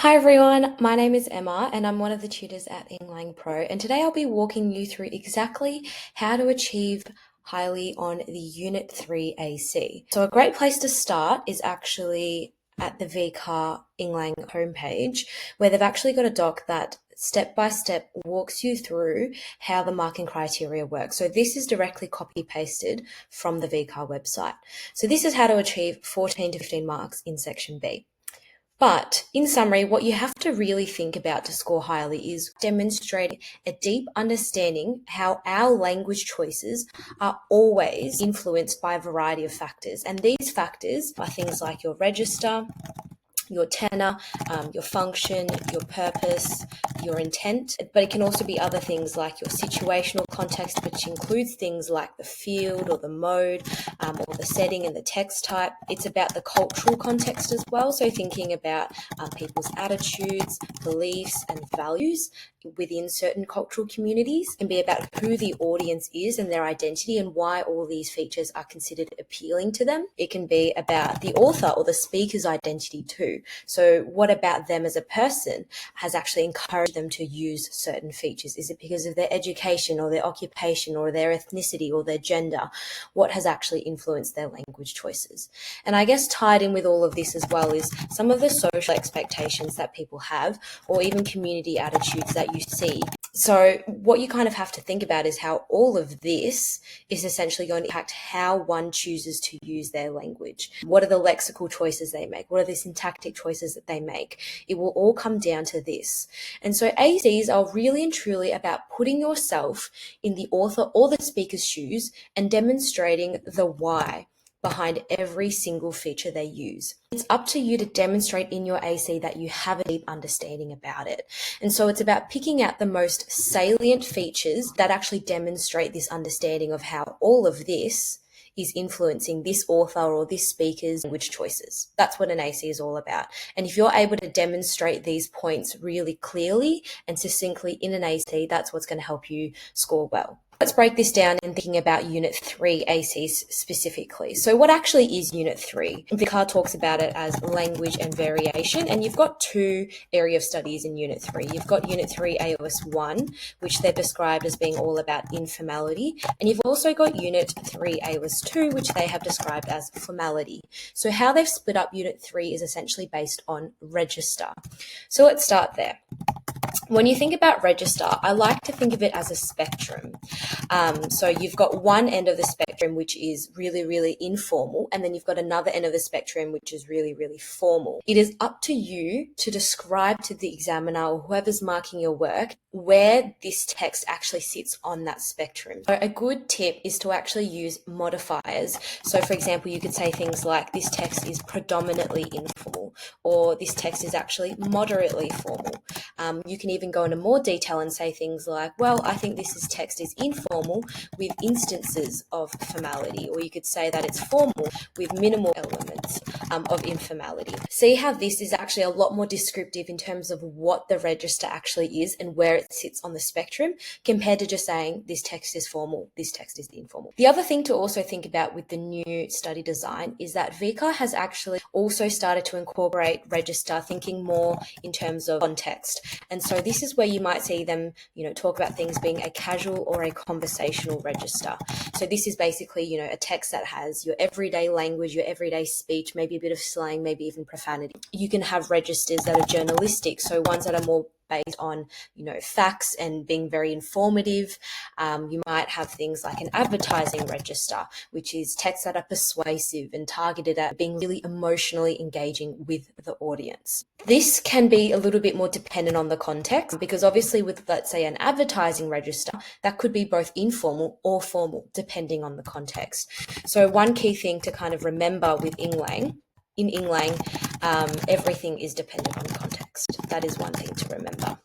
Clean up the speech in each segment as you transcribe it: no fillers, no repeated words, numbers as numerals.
Hi everyone, my name is Emma and I'm one of the tutors at Eng Lang Pro, and today I'll be walking you through exactly how to achieve highly on the Unit 3 AC. So a great place to start is actually at the VCA EngLang homepage, where they've actually got a doc that step by step walks you through how the marking criteria work. So this is directly copy pasted from the VCA website. So this is how to achieve 14 to 15 marks in section B. But in summary, what you have to really think about to score highly is demonstrating a deep understanding how our language choices are always influenced by a variety of factors. And these factors are things like your register, your tenor, your function, your purpose, your intent, but it can also be other things like your situational context, which includes things like the field or the mode or the setting and the text type. It's about the cultural context as well, so thinking about people's attitudes, beliefs and values within certain cultural communities, and be about who the audience is and their identity and why all these features are considered appealing to them. It can be about the author or the speaker's identity too. So what about them as a person has actually encouraged them to use certain features? Is it because of their education or their occupation or their ethnicity or their gender? What has actually influenced their language choices? And I guess tied in with all of this as well is some of the social expectations that people have, or even community attitudes that you see. So what you kind of have to think about is how all of this is essentially going to impact how one chooses to use their language. What are the lexical choices they make? What are the syntactic choices that they make? It will all come down to this. And so ACs are really and truly about putting yourself in the author or the speaker's shoes and demonstrating the why behind every single feature they use. It's up to you to demonstrate in your AC that you have a deep understanding about it. And so it's about picking out the most salient features that actually demonstrate this understanding of how all of this is influencing this author or this speaker's language choices. That's what an AC is all about. And if you're able to demonstrate these points really clearly and succinctly in an AC, that's what's going to help you score well. Let's break this down in thinking about Unit 3 ACs specifically. So what actually is Unit 3? Vicar talks about it as language and variation, and you've got two area of studies in Unit 3. You've got Unit 3 AOS 1, which they've described as being all about informality, and you've also got Unit 3 AOS 2, which they have described as formality. So how they've split up Unit 3 is essentially based on register. So let's start there. When you think about register, I like to think of it as a spectrum. So you've got one end of the spectrum, which is really, really informal, and then you've got another end of the spectrum, which is really, really formal. It is up to you to describe to the examiner or whoever's marking your work where this text actually sits on that spectrum. So a good tip is to actually use modifiers. So for example, you could say things like, this text is predominantly informal, or this text is actually moderately formal. You can even go into more detail and say things like, well, I think this text is informal with instances of formality, or you could say that it's formal with minimal elements of informality. See how this is actually a lot more descriptive in terms of what the register actually is and where it sits on the spectrum, compared to just saying this text is formal, this text is informal. The other thing to also think about with the new study design is that VCA has actually also started to incorporate register, thinking more in terms of context. And so this is where you might see them, talk about things being a casual or a conversational register. So this is basically, a text that has your everyday language, your everyday speech, maybe a bit of slang, maybe even profanity. You can have registers that are journalistic, so ones that are more based on, facts and being very informative. You might have things like an advertising register, which is texts that are persuasive and targeted at being really emotionally engaging with the audience. This can be a little bit more dependent on the context, because obviously with, let's say, an advertising register, that could be both informal or formal, depending on the context. So one key thing to kind of remember with EngLang, in EngLang, everything is dependent on context. That is one thing to remember.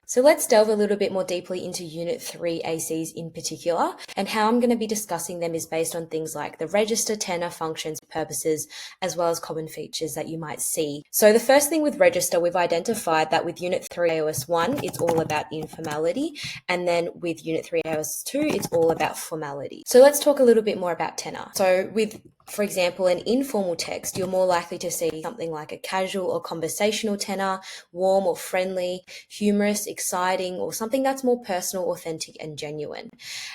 So let's delve a little bit more deeply into Unit 3 ACs in particular, and how I'm going to be discussing them is based on things like the register, tenor, functions, purposes, as well as common features that you might see. So the first thing with register, we've identified that with Unit 3 AOS 1, it's all about informality, and then with Unit 3 AOS 2, it's all about formality. So let's talk a little bit more about tenor. So with For example, in informal text, you're more likely to see something like a casual or conversational tenor, warm or friendly, humorous, exciting, or something that's more personal, authentic, and genuine.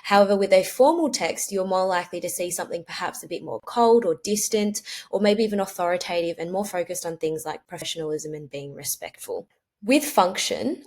However, with a formal text, you're more likely to see something perhaps a bit more cold or distant, or maybe even authoritative and more focused on things like professionalism and being respectful. With function,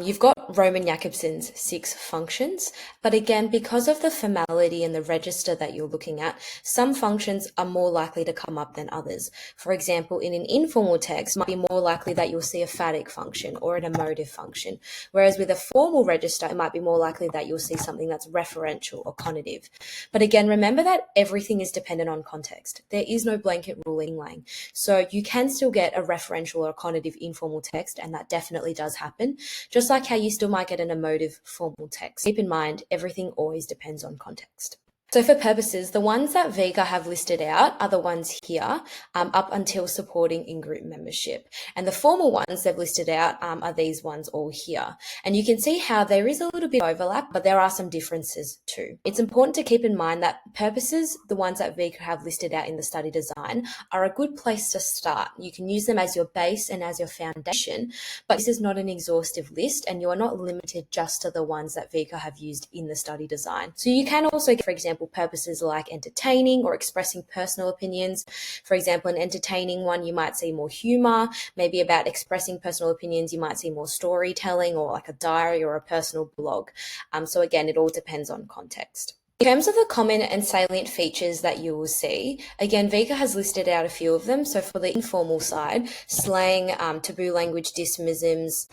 you've got Roman Jakobson's 6 functions, but again, because of the formality and the register that you're looking at, some functions are more likely to come up than others. For example, in an informal text, it might be more likely that you'll see a phatic function or an emotive function, whereas with a formal register, it might be more likely that you'll see something that's referential or connotative. But again, remember that everything is dependent on context. There is no blanket rule in EngLang. So you can still get a referential or a connotative informal text, and that definitely does happen, just like how you still might get an emotive formal text. Keep in mind, everything always depends on context. So for purposes, the ones that Vega have listed out are the ones here up until supporting in-group membership. And the formal ones they've listed out are these ones all here. And you can see how there is a little bit of overlap, but there are some differences too. It's important to keep in mind that purposes, the ones that Vega have listed out in the study design, are a good place to start. You can use them as your base and as your foundation, but this is not an exhaustive list, and you are not limited just to the ones that Vega have used in the study design. So you can also, for example, purposes like entertaining or expressing personal opinions. For example, an entertaining one, you might see more humor. Maybe about expressing personal opinions, you might see more storytelling or like a diary or a personal blog. So again, it all depends on context. In terms of the common and salient features that you will see, again, Vika has listed out a few of them. So for the informal side, slang, taboo language, dismisms,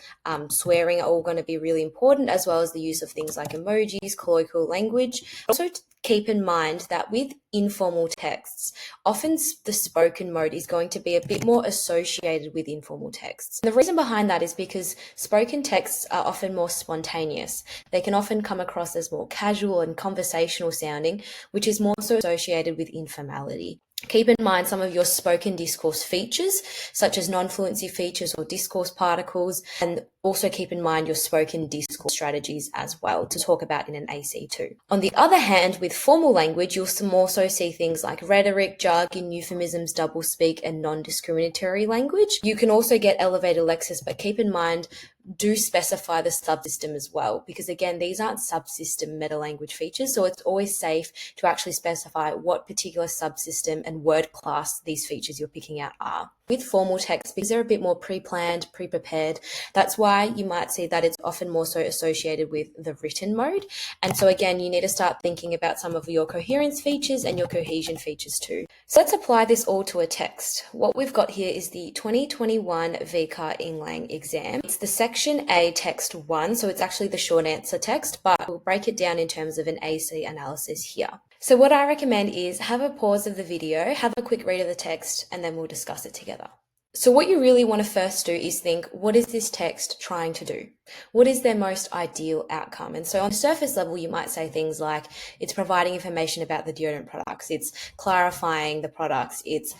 swearing are all going to be really important, as well as the use of things like emojis, colloquial language. Also, keep in mind that with informal texts, often the spoken mode is going to be a bit more associated with informal texts. And the reason behind that is because spoken texts are often more spontaneous. They can often come across as more casual and conversational sounding, which is more so associated with informality. Keep in mind some of your spoken discourse features, such as non-fluency features or discourse particles, and also keep in mind your spoken discourse strategies as well to talk about in an AC2. On the other hand, with formal language, you'll more so see things like rhetoric, jargon, euphemisms, doublespeak, and non-discriminatory language. You can also get elevated lexis, but keep in mind, do specify the subsystem as well, because again, these aren't subsystem meta-language features, so it's always safe to actually specify what particular subsystem and word class these features you're picking out are. With formal text, because they're a bit more pre-planned, pre-prepared, that's why you might see that it's often more so associated with the written mode. And so again, you need to start thinking about some of your coherence features and your cohesion features too. So let's apply this all to a text. What we've got here is the 2021 VCA EngLang exam. It's the Section A text 1, so it's actually the short answer text, but we'll break it down in terms of an AC analysis here. So what I recommend is have a pause of the video, have a quick read of the text, and then we'll discuss it together. So what you really want to first do is think, what is this text trying to do? What is their most ideal outcome? And so on surface level, you might say things like it's providing information about the deodorant products, it's clarifying the products, it's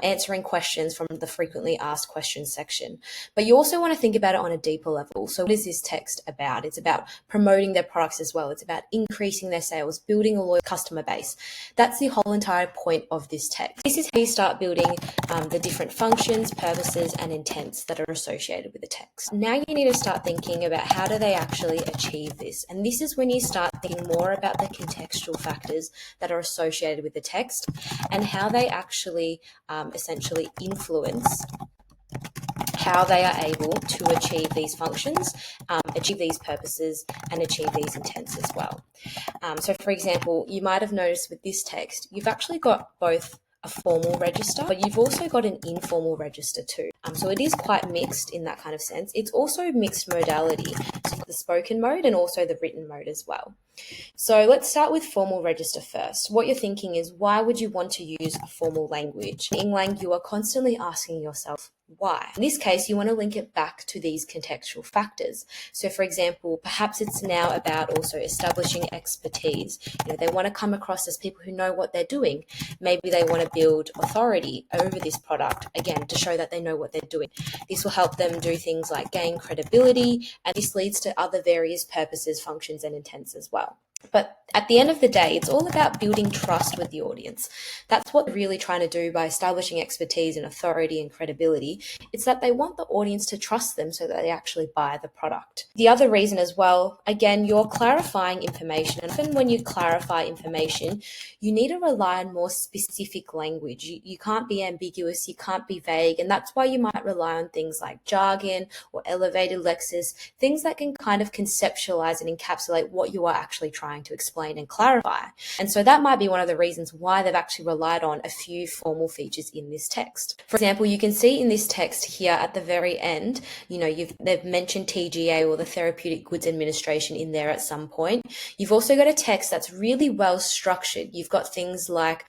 answering questions from the frequently asked questions section. But you also want to think about it on a deeper level. So what is this text about? It's about promoting their products as well. It's about increasing their sales, building a loyal customer base. That's the whole entire point of this text. This is how you start building the different functions, purposes, and intents that are associated with the text. Now you need to start thinking about how do they actually achieve this. And this is when you start thinking more about the contextual factors that are associated with the text and how they actually essentially influence how they are able to achieve these functions, achieve these purposes, and achieve these intents as well. So for example, you might have noticed with this text, you've actually got both a formal register, but you've also got an informal register too. So it is quite mixed in that kind of sense. It's also mixed modality, so the spoken mode and also the written mode as well. So let's start with formal register first. What you're thinking is, why would you want to use a formal language? In EngLang, you are constantly asking yourself, why? In this case, you want to link it back to these contextual factors. So for example, perhaps it's now about also establishing expertise. They want to come across as people who know what they're doing. Maybe they want to build authority over this product, again, to show that they know what they're doing. This will help them do things like gain credibility, and this leads to other various purposes, functions, and intents as well. But at the end of the day, it's all about building trust with the audience. That's what they're really trying to do by establishing expertise and authority and credibility. It's that they want the audience to trust them so that they actually buy the product. The other reason as well, again, you're clarifying information. And often when you clarify information, you need to rely on more specific language. You can't be ambiguous, you can't be vague. And that's why you might rely on things like jargon or elevated lexis, things that can kind of conceptualize and encapsulate what you are actually trying to explain and clarify. And so that might be one of the reasons why they've actually relied on a few formal features in this text. For example, you can see in this text here at the very end, they've mentioned TGA or the Therapeutic Goods Administration in there at some point. You've also got a text that's really well structured. You've got things like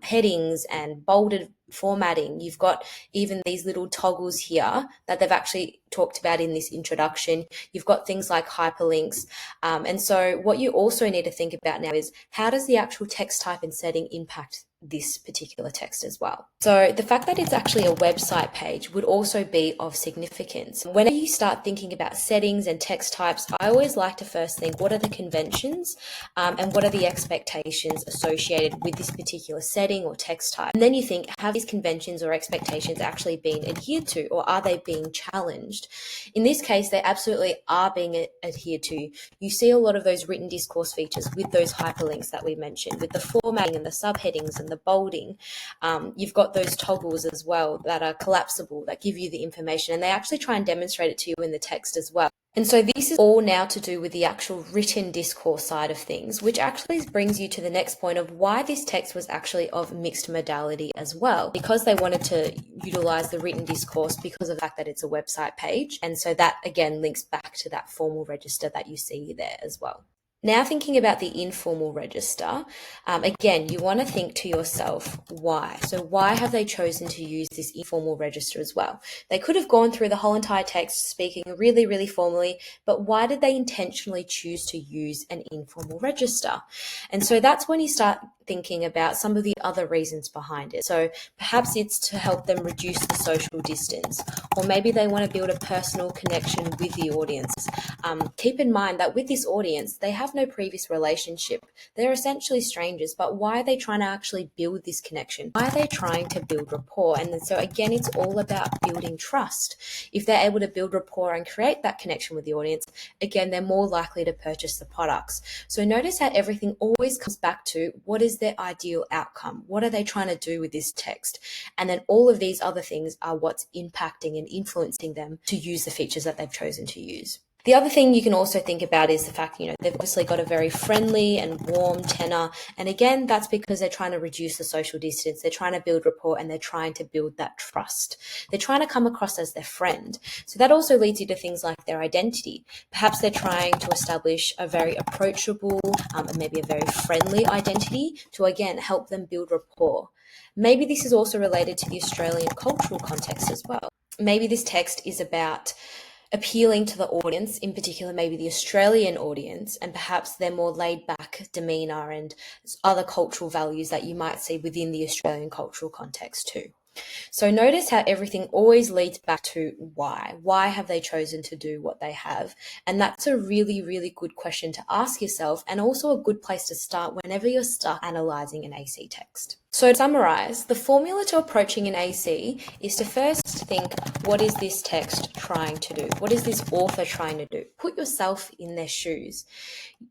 headings and bolded formatting. You've got even these little toggles here that they've actually talked about in this introduction. You've got things like hyperlinks. And so what you also need to think about now is, how does the actual text type and setting impact this particular text as well? So the fact that it's actually a website page would also be of significance. Whenever you start thinking about settings and text types, I always like to first think, what are the conventions and what are the expectations associated with this particular setting or text type? And then you think, have these conventions or expectations actually been adhered to, or are they being challenged? In this case, they absolutely are being adhered to. You see a lot of those written discourse features with those hyperlinks that we mentioned, with the formatting and the subheadings and the bolding. You've got those toggles as well that are collapsible, that give you the information, and they actually try and demonstrate it to you in the text as well. And so this is all now to do with the actual written discourse side of things, which actually brings you to the next point of why this text was actually of mixed modality as well, because they wanted to utilize the written discourse because of the fact that it's a website page. And so that again links back to that formal register that you see there as well. Now thinking about the informal register, again, you want to think to yourself, why? So why have they chosen to use this informal register as well? They could have gone through the whole entire text speaking really, really formally, but why did they intentionally choose to use an informal register? And so that's when you start thinking about some of the other reasons behind it. So perhaps it's to help them reduce the social distance, or maybe they want to build a personal connection with the audience. Keep in mind that with this audience, they have no previous relationship. They're essentially strangers, but why are they trying to actually build this connection? Why are they trying to build rapport? And so again, it's all about building trust. If they're able to build rapport and create that connection with the audience, again, they're more likely to purchase the products. So notice how everything always comes back to, what is their ideal outcome? What are they trying to do with this text? And then all of these other things are what's impacting and influencing them to use the features that they've chosen to use. The other thing you can also think about is the fact, they've obviously got a very friendly and warm tenor. And again, that's because they're trying to reduce the social distance. They're trying to build rapport and they're trying to build that trust. They're trying to come across as their friend. So that also leads you to things like their identity. Perhaps they're trying to establish a very approachable and maybe a very friendly identity to, again, help them build rapport. Maybe this is also related to the Australian cultural context as well. Maybe this text is about appealing to the audience, in particular maybe the Australian audience, and perhaps their more laid-back demeanour and other cultural values that you might see within the Australian cultural context too. So notice how everything always leads back to why. Why have they chosen to do what they have? And that's a really, really good question to ask yourself, and also a good place to start whenever you're stuck analysing an AC text. So to summarise, the formula to approaching an AC is to first think, what is this text trying to do? What is this author trying to do? Put yourself in their shoes.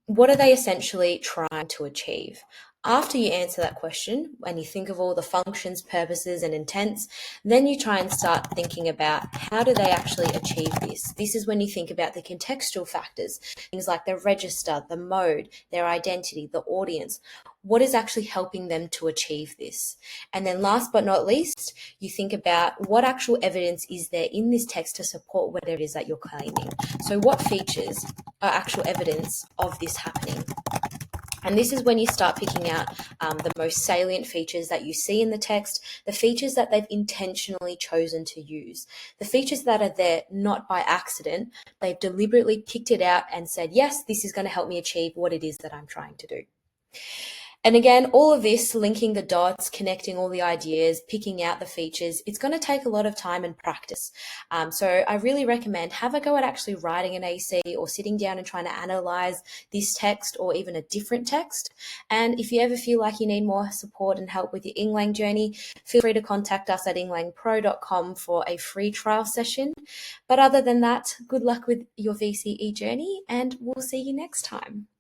What are they essentially trying to achieve? After you answer that question and you think of all the functions, purposes, and intents, then you try and start thinking about, how do they actually achieve this? This is when you think about the contextual factors, things like the register, the mode, their identity, the audience. What is actually helping them to achieve this? And then last but not least, you think about what actual evidence is there in this text to support whatever it is that you're claiming. So what features are actual evidence of this happening? And this is when you start picking out the most salient features that you see in the text, the features that they've intentionally chosen to use, the features that are there not by accident. They've deliberately picked it out and said, yes, this is going to help me achieve what it is that I'm trying to do. And again, all of this, linking the dots, connecting all the ideas, picking out the features, it's going to take a lot of time and practice. So I really recommend have a go at actually writing an AC or sitting down and trying to analyze this text or even a different text. And if you ever feel like you need more support and help with your EngLang journey, feel free to contact us at englangpro.com for a free trial session. But other than that, good luck with your VCE journey, and we'll see you next time.